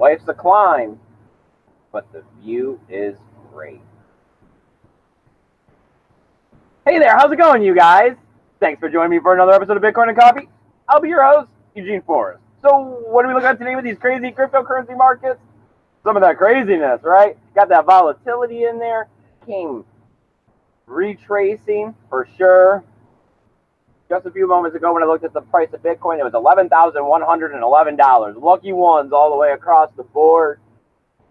Life's a climb, but the view is great. Hey there, how's it going, you guys? Thanks for joining me for another episode of Bitcoin and Coffee. I'll be your host, Eugene Forrest. So, what do we look at today with these crazy cryptocurrency markets? Some of that craziness, right? Got that volatility in there. Came retracing for sure. Just a few moments ago when I looked at the price of Bitcoin, it was $11,111. Lucky ones all the way across the board.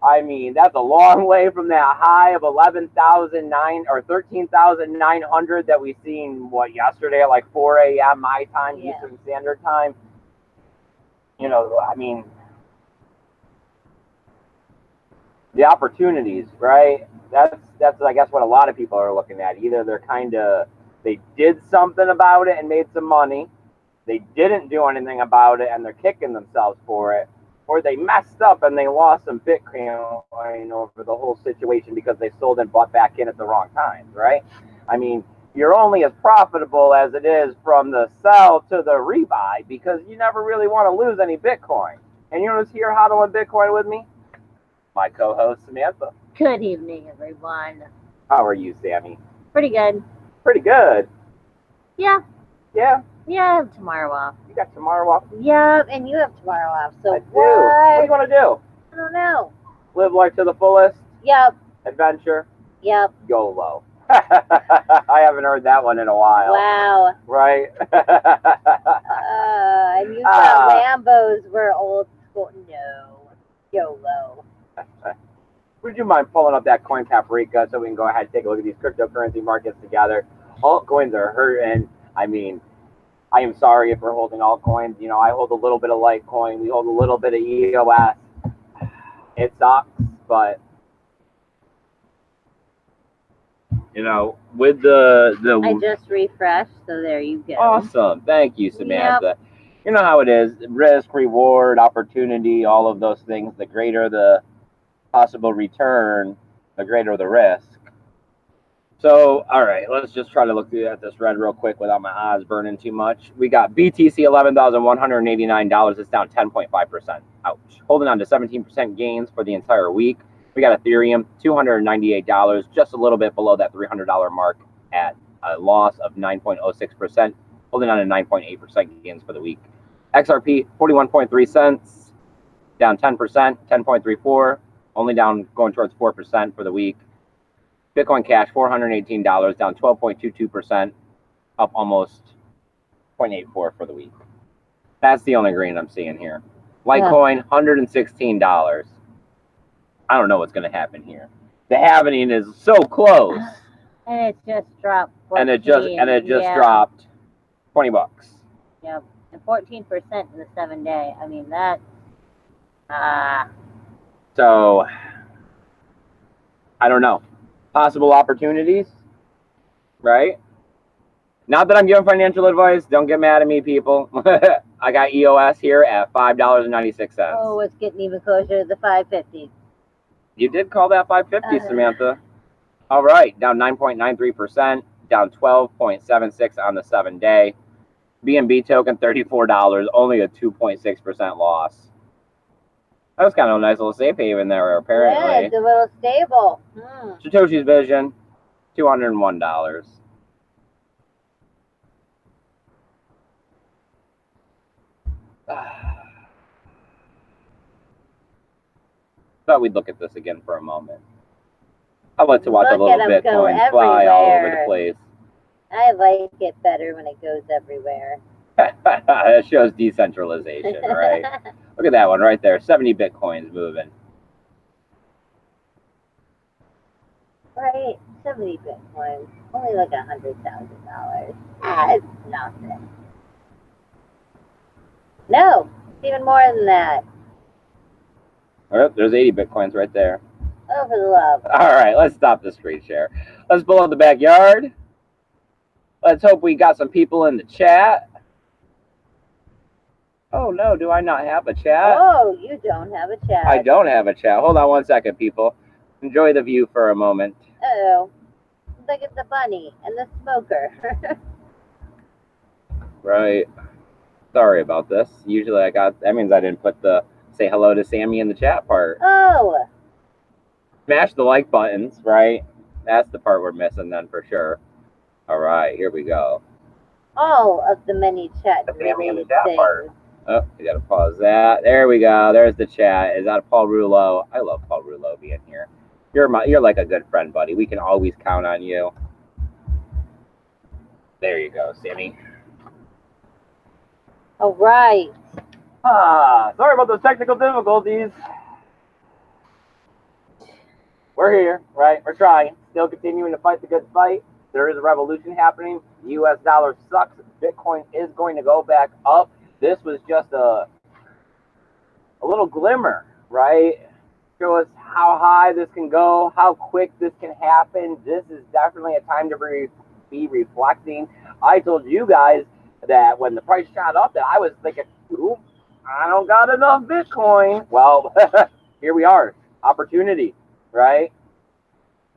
I mean, that's a long way from that high of 11,009 or 13,900 that we seen yesterday at like 4 a.m. my time, Eastern Standard Time. You know, I mean, the opportunities, right? That's I guess what a lot of people are looking at. Either they did something about it and made some money, they didn't do anything about it and they're kicking themselves for it, or they messed up and they lost some Bitcoin over the whole situation because they sold and bought back in at the wrong times, right? I mean, you're only as profitable as it is from the sell to the rebuy because you never really want to lose any Bitcoin. And you know who's here hodling Bitcoin with me? My co-host, Samantha. Good evening, everyone. How are you, Sammy? Pretty good. Pretty good. Yeah. Yeah? Yeah, I have tomorrow off. You got tomorrow off? Yeah, and you have tomorrow off. So I do. What do you want to do? I don't know. Live life to the fullest? Yep. Adventure? Yep. YOLO. I haven't heard that one in a while. Wow. Right? And you thought Lambos were old school. No. YOLO. Would you mind pulling up that coin paprika so we can go ahead and take a look at these cryptocurrency markets together? Altcoins are hurting. I mean, I am sorry if we're holding altcoins. You know, I hold a little bit of Litecoin. We hold a little bit of EOS. It sucks, but you know, with the I just refreshed, so there you go. Awesome. Thank you, Samantha. Yep. You know how it is. Risk, reward, opportunity, all of those things. The greater the possible return, the greater the risk. So, all right, let's just try to look at this red real quick without my eyes burning too much. We got BTC, $11,189. It's down 10.5%. Ouch. Holding on to 17% gains for the entire week. We got Ethereum, $298, just a little bit below that $300 mark at a loss of 9.06%, holding on to 9.8% gains for the week. XRP, 41.3 cents, down 10%, 10.34, only down going towards 4% for the week. Bitcoin Cash, $418, down 12.22%, up almost 0.84 for the week. That's the only green I'm seeing here. Litecoin, $116. I don't know what's going to happen here. The halving is so close. And it just dropped 14. And it just dropped $20. Yep. And 14% in the 7-day. I mean, that So I don't know. Possible opportunities, right? Not that I'm giving financial advice. Don't get mad at me, people. I got EOS here at $5.96. Oh, it's getting even closer to the 550. You did call that 550, Samantha. All right, down 9.93%, down 12.76 on the 7-day. BNB token, $34, only a 2.6% loss. That was kind of a nice little safe haven there, apparently. Yeah, it's a little stable. Satoshi's Vision, $201. Thought we'd look at this again for a moment. I like to watch a little Bitcoin fly all over the place. I like it better when it goes everywhere. It shows decentralization, right? Look at that one right there. 70 Bitcoins moving. Right, 70 Bitcoins. Only like $100,000. That's nothing. No, it's even more than that. Oh, there's 80 Bitcoins right there. Oh, for the love. All right, let's stop the screen share. Let's pull up the backyard. Let's hope we got some people in the chat. Oh, no, do I not have a chat? Oh, you don't have a chat. I don't have a chat. Hold on one second, people. Enjoy the view for a moment. Uh-oh. Look at the bunny and the smoker. Right. Sorry about this. Usually that means I didn't put the say hello to Sammy in the chat part. Oh. Smash the like buttons, right? That's the part we're missing then for sure. All right, here we go. All of the many chat Sammy in the related chat things. part. Oh, we gotta pause that. There we go. There's the chat. Is that Paul Rouleau? I love Paul Rouleau being here. You're like a good friend, buddy. We can always count on you. There you go, Sammy. All right. Sorry about those technical difficulties. We're here, right? We're trying. Still continuing to fight the good fight. There is a revolution happening. The U.S. dollar sucks. Bitcoin is going to go back up. This was just a little glimmer, right? Show us how high this can go, how quick this can happen. This is definitely a time to be reflecting. I told you guys that when the price shot up that I was thinking, ooh, I don't got enough Bitcoin. Well, here we are. Opportunity, right?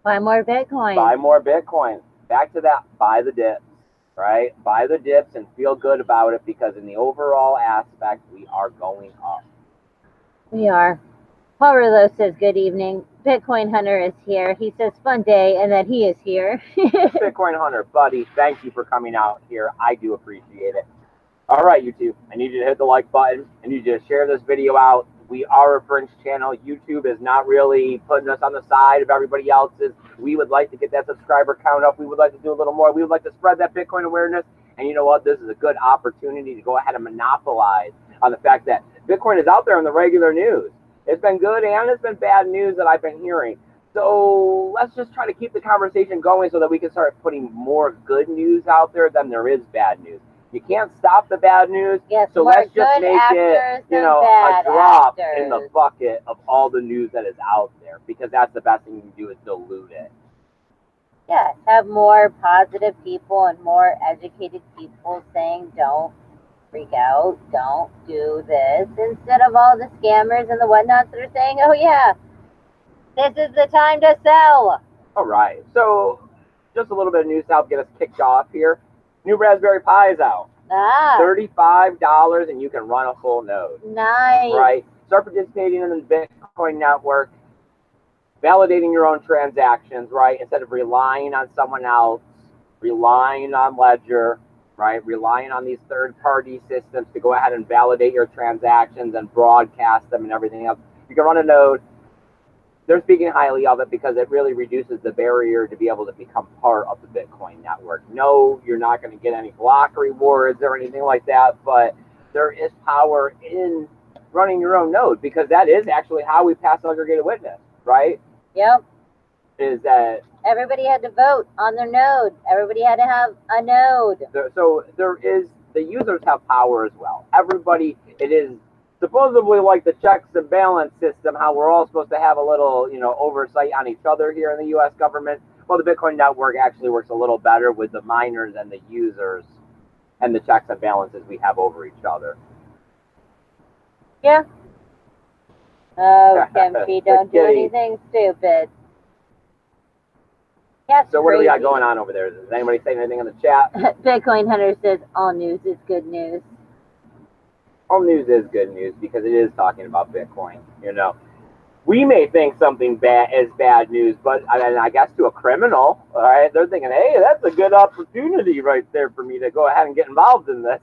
Buy more Bitcoin. Buy more Bitcoin. Back to that, buy the dips, right? Buy the dips and feel good about it because in the overall aspect, we are going up. We are. Paul Rouleau says, good evening. Bitcoin Hunter is here. He says, fun day, and that he is here. Bitcoin Hunter, buddy, thank you for coming out here. I do appreciate it. All right, YouTube, I need you to hit the like button. I need you to share this video out. We are a fringe channel. YouTube is not really putting us on the side of everybody else's. We would like to get that subscriber count up. We would like to do a little more. We would like to spread that Bitcoin awareness. And you know what? This is a good opportunity to go ahead and monopolize on the fact that Bitcoin is out there in the regular news. It's been good and it's been bad news that I've been hearing. So let's just try to keep the conversation going so that we can start putting more good news out there than there is bad news. You can't stop the bad news, yes, so let's just make it, a drop in the bucket of all the news that is out there, because that's the best thing you can do is dilute it. Yes, have more positive people and more educated people saying don't freak out, don't do this, instead of all the scammers and the whatnots that are saying, oh yeah, this is the time to sell. All right, so just a little bit of news to help get us kicked off here. New Raspberry Pi is out. $35 and you can run a full node. Nice. Right? Start participating in the Bitcoin network, validating your own transactions, right? Instead of relying on someone else, relying on Ledger, right? Relying on these third-party systems to go ahead and validate your transactions and broadcast them and everything else. You can run a node. They're speaking highly of it because it really reduces the barrier to be able to become part of the Bitcoin network. No, you're not going to get any block rewards or anything like that, but there is power in running your own node because that is actually how we pass aggregated witness, right? Yep. Is that everybody had to vote on their node. Everybody had to have a node. So the users have power as well. Everybody, it is supposedly like the checks and balance system, how we're all supposed to have a little, oversight on each other here in the U.S. government. Well, the Bitcoin network actually works a little better with the miners and the users and the checks and balances we have over each other. Yeah. Oh, Kempy, don't do anything stupid. That's so what crazy. do we got going on over there? Does anybody say anything in the chat? Bitcoin Hunter says all news is good news. All news is good news because it is talking about Bitcoin. We may think something bad is bad news, but I guess to a criminal, all right, they're thinking, hey, that's a good opportunity right there for me to go ahead and get involved in this.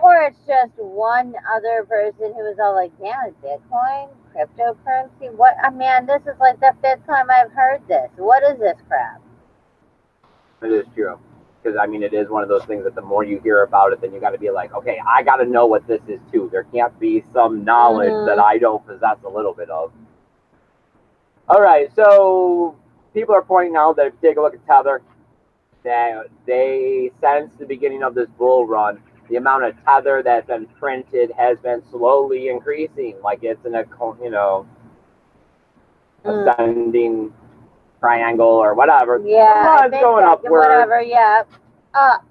Or it's just one other person who is all like, yeah, Bitcoin, cryptocurrency, what? Man, this is like the 5th time I've heard this. What is this crap? It is true. Because, it is one of those things that the more you hear about it, then you got to be like, okay, I got to know what this is too. There can't be some knowledge that I don't possess a little bit of. All right, so people are pointing out that if you take a look at Tether, that they, since the beginning of this bull run, the amount of Tether that's been printed has been slowly increasing. Like it's in a, ascending triangle or whatever. Yeah, it's going upward. Whatever, yeah, up.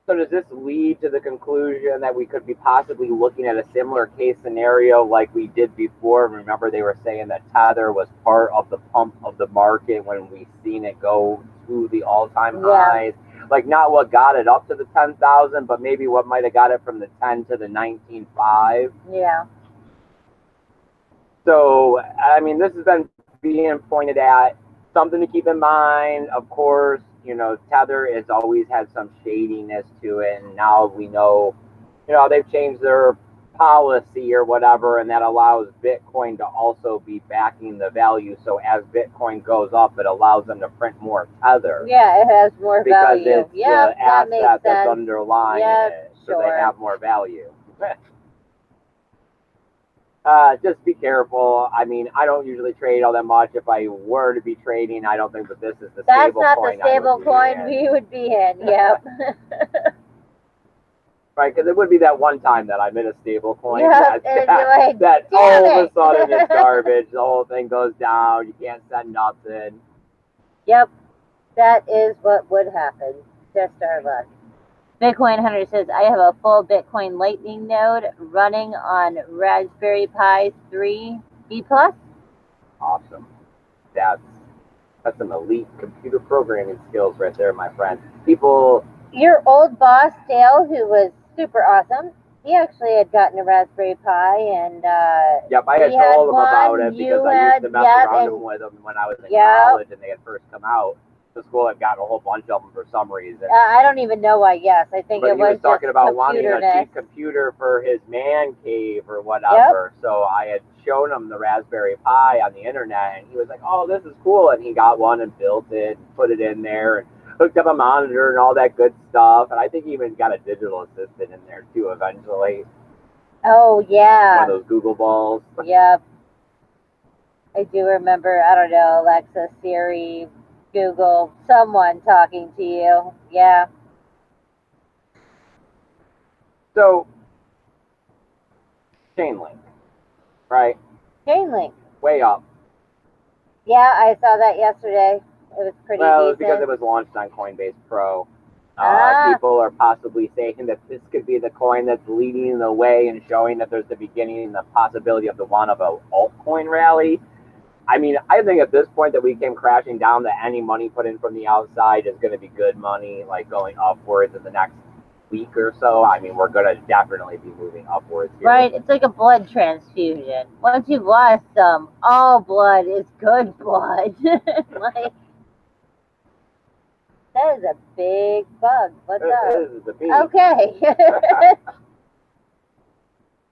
So does this lead to the conclusion that we could be possibly looking at a similar case scenario like we did before? Remember, they were saying that Tether was part of the pump of the market when we seen it go to the all-time highs. Like not what got it up to the 10,000, but maybe what might have got it from the 10 to the 19.5. Yeah. So, I mean, this has been being pointed at. Something to keep in mind, of course, Tether has always had some shadiness to it, and now we know, they've changed their policy or whatever, and that allows Bitcoin to also be backing the value. So as Bitcoin goes up, it allows them to print more Tether. Yeah, it has more because value. it's Yeah, the that makes asset that's sense. underlying Yep, it, so sure. they have more value. Just be careful. I mean, I don't usually trade all that much. If I were to be trading, I don't think that this is the That's stable not coin the stable coin we would be in. Yep. Right, because it would be that one time that I'm in a stable coin. Yep, that all of a sudden it's garbage. The whole thing goes down. You can't send nothing. Yep, that is what would happen. Just our luck. Bitcoin Hunter says, I have a full Bitcoin Lightning node running on Raspberry Pi 3 B+. Awesome. That's some elite computer programming skills right there, my friend. People. Your old boss, Dale, who was super awesome, he actually had gotten a Raspberry Pi, and yep, I had told him about it because I used to mess around with them when I was in college and they had first come out. The school had gotten a whole bunch of them for some reason. I don't even know why. Yes, I think it was talking about wanting a cheap computer for his man cave or whatever. Yep. So I had shown him the Raspberry Pi on the internet, and he was like, "Oh, this is cool," and he got one and built it, and put it in there, and hooked up a monitor and all that good stuff. And I think he even got a digital assistant in there too eventually. Oh yeah. One of those Google balls. Yep. I do remember. I don't know, Alexa, Siri, Google, someone talking to you. Yeah. So, Chainlink, right? Chainlink. Way up. Yeah, I saw that yesterday. It was pretty decent. It was because it was launched on Coinbase Pro. People are possibly saying that this could be the coin that's leading the way and showing that there's the beginning and the possibility of the one of a altcoin rally. I mean, I think at this point that we came crashing down, that any money put in from the outside is going to be good money, like going upwards in the next week or so. I mean, we're going to definitely be moving upwards here. Right, it's like a blood transfusion. Once you've lost some, all blood is good blood. Like, that is a big bug. What's up? This is a bee. Okay.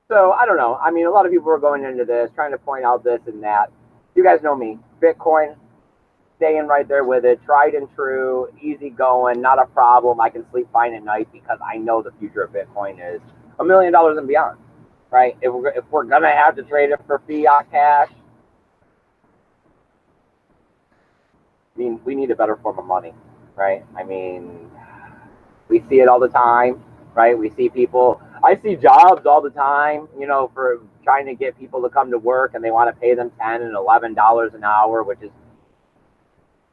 So, I don't know. I mean, a lot of people are going into this, trying to point out this and that. You guys know me. Bitcoin, staying right there with it. Tried and true, easy going, not a problem. I can sleep fine at night because I know the future of Bitcoin is $1 million and beyond, right? If we're going to have to trade it for fiat cash, I mean, we need a better form of money, right? I mean, we see it all the time, right? We see people, I see jobs all the time, for trying to get people to come to work, and they want to pay them $10 and $11 an hour, which is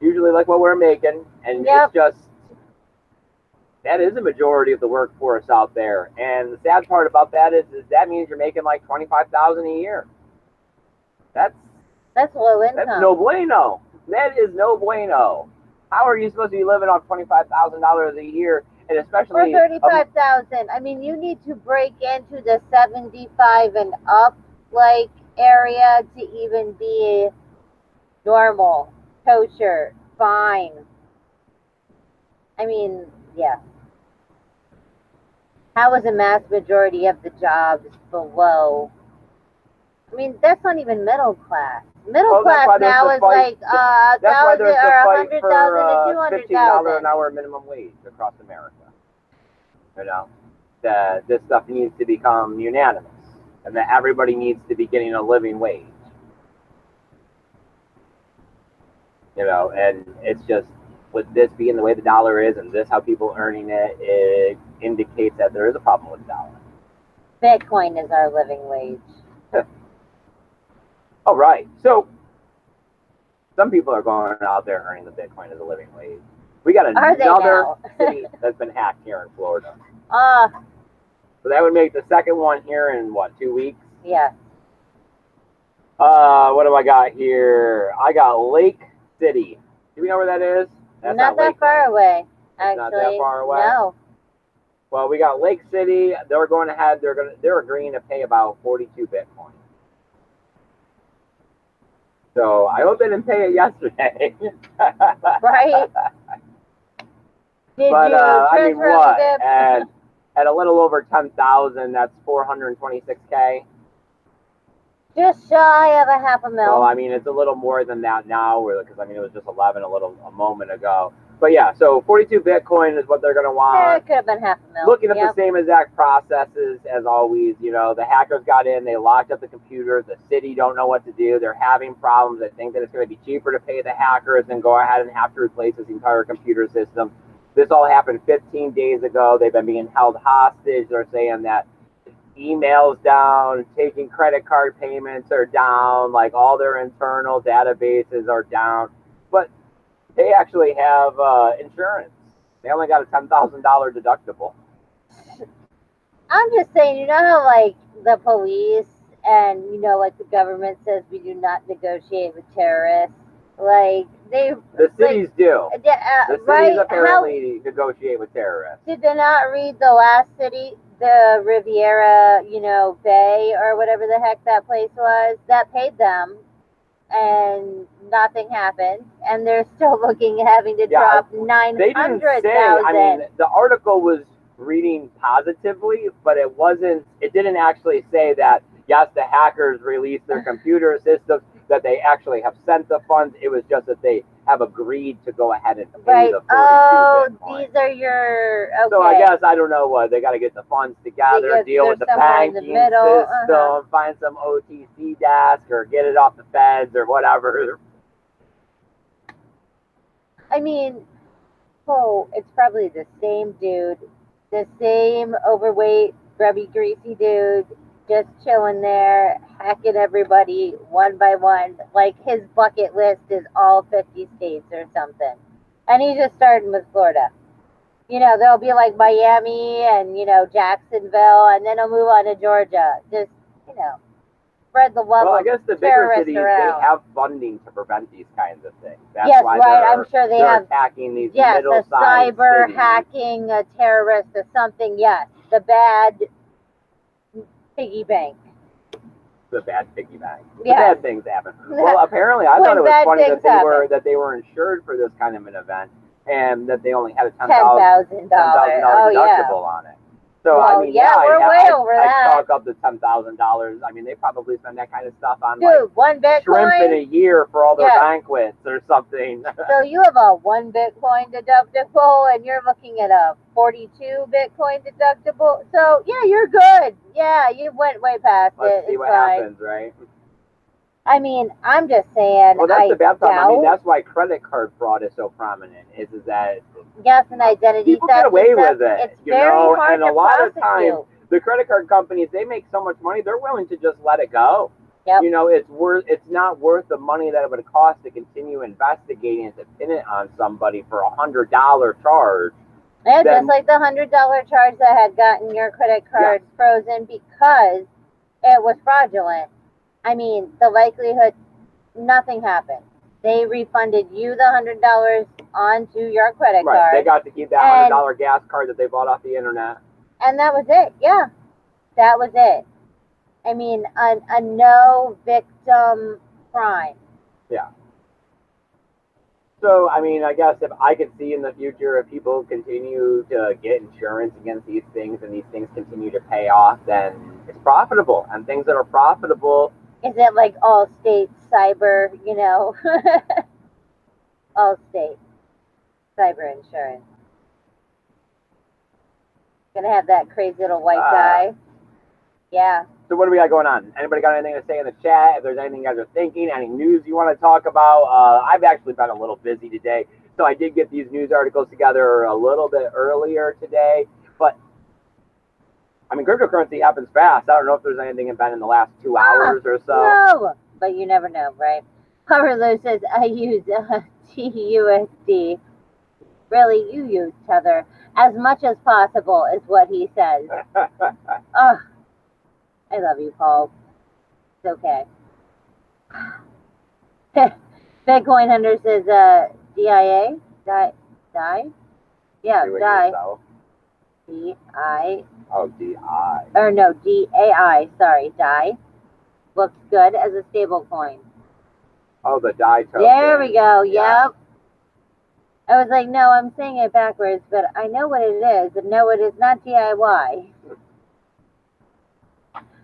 usually like what we're making. And It's just, that is a majority of the workforce out there. And the sad part about that is that means you're making like $25,000 a year. That's low income. That's no bueno. That is no bueno. How are you supposed to be living on $25,000 a year? And especially or 35,000. I mean, you need to break into the 75 and up like area to even be normal, kosher, fine. I mean, yeah. How is a mass majority of the jobs below? I mean, that's not even middle class. Middle class now is like 1,000 or 100,000 to 200,000. $15 an hour minimum wage across America. This stuff needs to become unanimous, and that everybody needs to be getting a living wage. And it's just, with this being the way the dollar is, and this how people are earning it, it indicates that there is a problem with the dollar. Bitcoin is our living wage. All right. So some people are going out there earning the Bitcoin as a living wage. We got another city that's been hacked here in Florida. So that would make the second one here in, 2 weeks? Yeah. What do I got here? I got Lake City. Do we know where that is? That's not that far away, actually. Not that far away? No. Well, we got Lake City. They're agreeing to pay about 42 Bitcoin. So I hope they didn't pay it yesterday. Right? Did But you I mean, transfer what? the At a little over 10,000, that's 426K. just shy of a half a Well, mil? I mean, it's a little more than that now, because I mean, it was just 11 a moment ago. But yeah, so 42 Bitcoin is what they're going to want. It could have been half a mil. Looking at the same exact processes as always. The hackers got in, they locked up the computer, the city don't know what to do, they're having problems. They think that it's going to be cheaper to pay the hackers than go ahead and have to replace this entire computer system. This all happened 15 days ago. They've been being held hostage. They're saying that emails down, taking credit card payments are down, like all their internal databases are down. But they actually have insurance. They only got a $10,000 deductible. I'm just saying, you know how like the police and like the government says we do not negotiate with terrorists. Like the cities do. The right? cities apparently negotiate with terrorists. Did they not read the last city, the Riviera, Bay or whatever the heck that place was? That paid them, and nothing happened, and they're still having to drop 900,000. They didn't say. I mean, the article was reading positively, but it wasn't. It didn't actually say that. Yes, the hackers released their computer systems, that they actually have sent the funds. It was just that they have agreed to go ahead and pay the 42 Bitcoin. These are your. Okay. So I guess I don't know what they got to get the funds together, deal with the banking system, find some OTC desk, or get it off the feds or whatever. I mean, it's probably the same dude, the same overweight, grubby, greasy dude, just chilling there, hacking everybody one by one. Like his bucket list is all 50 states or something. And he's just starting with Florida. There'll be like Miami and, Jacksonville, and then he'll move on to Georgia. Just, spread the love. Well, I guess the bigger cities, around. They have funding to prevent these kinds of things. That's yes, why right. I'm sure they have attacking these a middle-sized cyber cities. hacking, a terrorist, or something. Yes, the bad piggy bank. The bad piggy bank. Yes. Bad things happen. Well, apparently, I thought it was funny that they were insured for this kind of an event, and that they only had a $10,000 deductible on it. So well, I mean, we're way over that. I chalk up the $10,000. I mean, they probably spend that kind of stuff on one Bitcoin shrimp in a year for all their banquets or something. So you have a 1 Bitcoin deductible, and you're looking at a 42 Bitcoin deductible. So yeah, you're good. Yeah, you went way past it. Let's see what happens, right? I mean, I'm just saying. Well, that's the bad problem. I mean, that's why credit card fraud is so prominent. Is that an identity people get away with it, it's very hard and a lot of times the credit card companies, they make so much money, they're willing to just let it go. Yep. It's not worth the money that it would cost to continue investigating and to pin it on somebody for $100 charge. Yeah, just like the $100 charge that had gotten your credit card frozen because it was fraudulent. I mean, the likelihood, nothing happened. They refunded you the $100 onto your credit card. Right, they got to keep that $100 gas card that they bought off the internet. And that was it, yeah. That was it. I mean, a no victim crime. Yeah. So, I mean, I guess if I could see in the future, if people continue to get insurance against these things and these things continue to pay off, then it's profitable. And things that are profitable... Is it like Allstate cyber, Allstate cyber insurance? Gonna have that crazy little white guy. Yeah. So what do we got going on? Anybody got anything to say in the chat? If there's anything you guys are thinking, any news you want to talk about? I've actually been a little busy today, so I did get these news articles together a little bit earlier today. But I mean, cryptocurrency happens fast. I don't know if there's anything been in the last 2 hours or so. No, but you never know, right? Powerlow says, I use TUSD. Really, you use Tether as much as possible, is what he says. Oh, I love you, Paul. It's okay. Bitcoin Hunter says, DIA? Die? Yeah, die. D-I. Oh, D-I. Or no, D-A-I. Sorry, die. Looks good as a stable coin. Oh, the die token. There we go. Yeah. Yep. I was like, no, I'm saying it backwards, but I know what it is, and no, it is not DIY.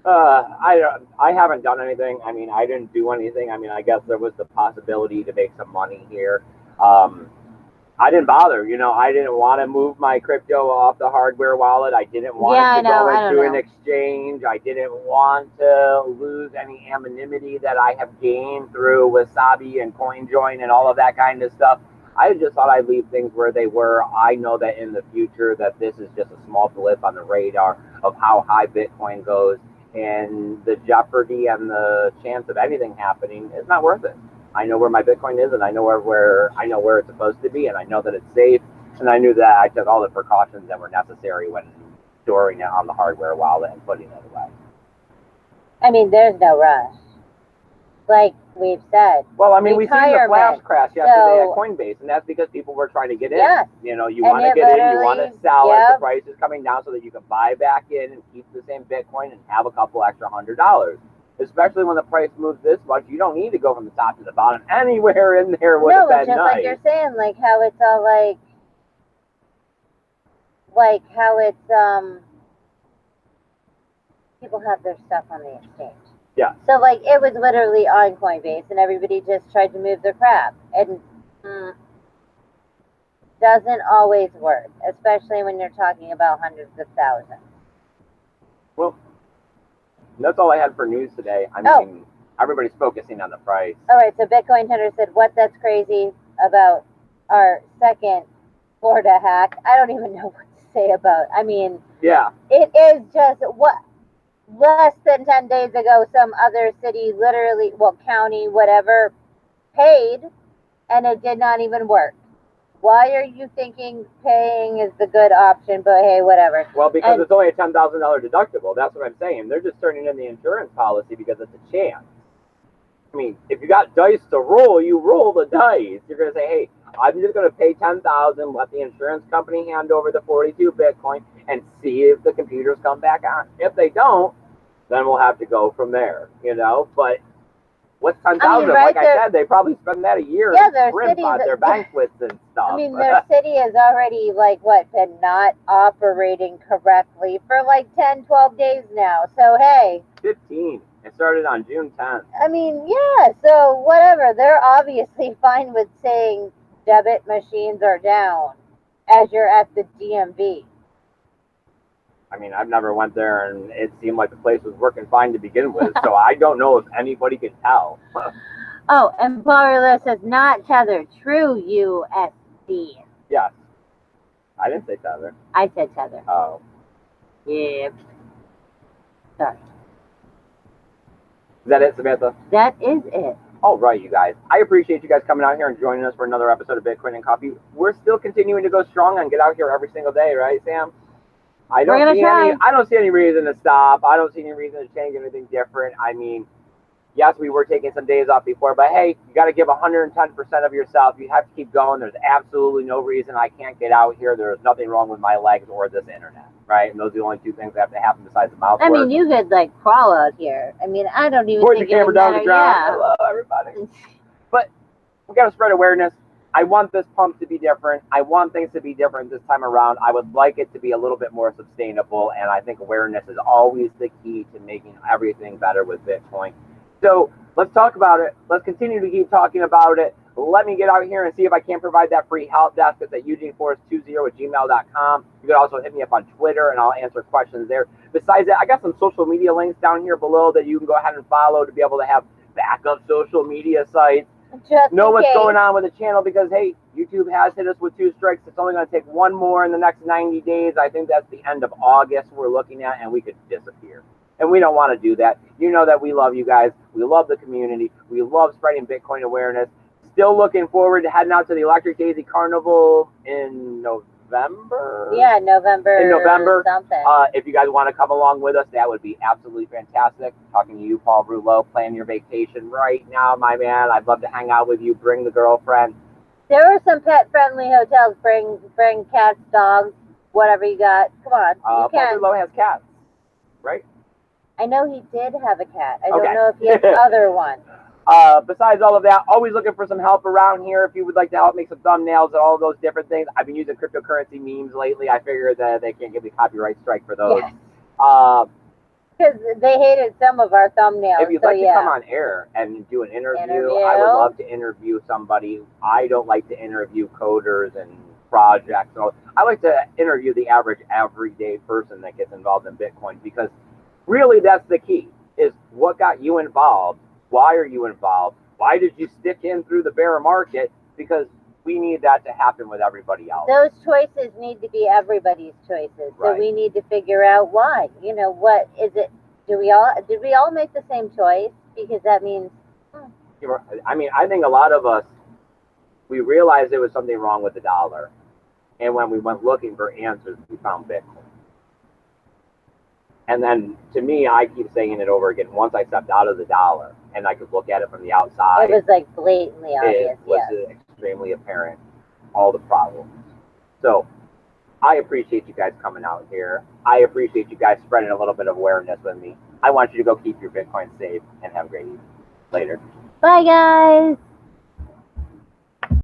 I haven't done anything. I mean, I didn't do anything. I mean, I guess there was the possibility to make some money here. I didn't bother. You know, I didn't want to move my crypto off the hardware wallet. I didn't want it to go into an exchange. I didn't want to lose any anonymity that I have gained through Wasabi and CoinJoin and all of that kind of stuff. I just thought I'd leave things where they were. I know that in the future that this is just a small blip on the radar of how high Bitcoin goes, and the jeopardy and the chance of anything happening is not worth it. I know where my Bitcoin is, and I know where it's supposed to be, and I know that it's safe, and I knew that I took all the precautions that were necessary when storing it on the hardware wallet and putting it away. I mean, there's no rush. Like we've said. Well, I mean, we've seen the flash crash yesterday at Coinbase, and that's because people were trying to get in. Yeah. You know, you want to get in, you want to sell as the price is coming down so that you can buy back in and keep the same Bitcoin and have a couple extra $100. Especially when the price moves this much, you don't need to go from the top to the bottom. Anywhere in there would have been nice. No, just like you're saying, like how it's all like how it's people have their stuff on the exchange. Yeah. So like it was literally on Coinbase, and everybody just tried to move their crap, and doesn't always work, especially when you're talking about hundreds of thousands. Well, that's all I had for news today. I mean, everybody's focusing on the price. All right, so Bitcoin Hunter said, what that's crazy about our second Florida hack. I don't even know what to say about. I mean, yeah, it is just what less than 10 days ago, some other city, literally, well, county, whatever, paid, and it did not even work. Why are you thinking paying is the good option, but hey, whatever? Well, because it's only a $10,000 deductible. That's what I'm saying. They're just turning in the insurance policy because it's a chance. I mean, if you got dice to roll, you roll the dice. You're going to say, hey, I'm just going to pay $10,000, let the insurance company hand over the 42 Bitcoin, and see if the computers come back on. If they don't, then we'll have to go from there, you know? But what's 10,000? Like I said, they probably spend that a year on their banquets and stuff. I mean, their city is already, been not operating correctly for 10, 12 days now. So, hey. 15. It started on June 10th. I mean, yeah, so whatever. They're obviously fine with saying debit machines are down as you're at the DMV. I mean, I've never went there, and it seemed like the place was working fine to begin with, so I don't know if anybody could tell. Oh, and Baller says, not Tether, true USD. Yes. I didn't say Tether. I said Tether. Oh. Yep. Sorry. Is that it, Samantha? That is it. All right, you guys. I appreciate you guys coming out here and joining us for another episode of Bitcoin and Coffee. We're still continuing to go strong and get out here every single day, right, Sam? I don't see any reason to stop. I don't see any reason to change anything different. I mean, yes, we were taking some days off before, but hey, you got to give 110% of yourself. You have to keep going. There's absolutely no reason I can't get out here. There's nothing wrong with my legs or this internet, right? And those are the only two things that have to happen besides the mouth work. I mean, you could crawl out here. I mean, I don't even think the camera down the ground. Yeah. Hello, everybody. But we got to spread awareness. I want this pump to be different. I want things to be different this time around. I would like it to be a little bit more sustainable, and I think awareness is always the key to making everything better with Bitcoin. So let's talk about it. Let's continue to keep talking about it. Let me get out here and see if I can provide that free help desk. It's at eugeneforest20@gmail.com. You can also hit me up on Twitter, and I'll answer questions there. Besides that, I got some social media links down here below that you can go ahead and follow to be able to have backup social media sites. Just know what's going on with the channel because, hey, YouTube has hit us with 2 strikes. It's only going to take one more in the next 90 days. I think that's the end of August we're looking at, and we could disappear. And we don't want to do that. You know that we love you guys. We love the community. We love spreading Bitcoin awareness. Still looking forward to heading out to the Electric Daisy Carnival in November? Yeah, November. In November. Something. If you guys want to come along with us, that would be absolutely fantastic. Talking to you, Paul Rouleau, plan your vacation right now, my man. I'd love to hang out with you. Bring the girlfriend. There are some pet-friendly hotels. Bring cats, dogs, whatever you got. Come on, you can. Paul Rouleau has cats, right? I know he did have a cat. I don't know if he has other ones. Besides all of that, always looking for some help around here. If you would like to help make some thumbnails and all those different things, I've been using cryptocurrency memes lately. I figured that they can't give me copyright strike for those. Yes. Because they hated some of our thumbnails. If you'd like to come on air and do an interview, I would love to interview somebody. I don't like to interview coders and projects. So I like to interview the average everyday person that gets involved in Bitcoin, because really that's the key, is what got you involved? Why are you involved? Why did you stick in through the bear market? Because we need that to happen with everybody else. Those choices need to be everybody's choices. Right. So we need to figure out why. You know, what is it? Did we all make the same choice? Because that means. I mean, I think a lot of us, we realized there was something wrong with the dollar, and when we went looking for answers, we found Bitcoin. And then, to me, I keep saying it over again. Once I stepped out of the dollar and I could look at it from the outside, it was like blatantly obvious. It was extremely apparent, all the problems. So I appreciate you guys coming out here. I appreciate you guys spreading a little bit of awareness with me. I want you to go keep your Bitcoin safe and have a great evening. Later. Bye, guys.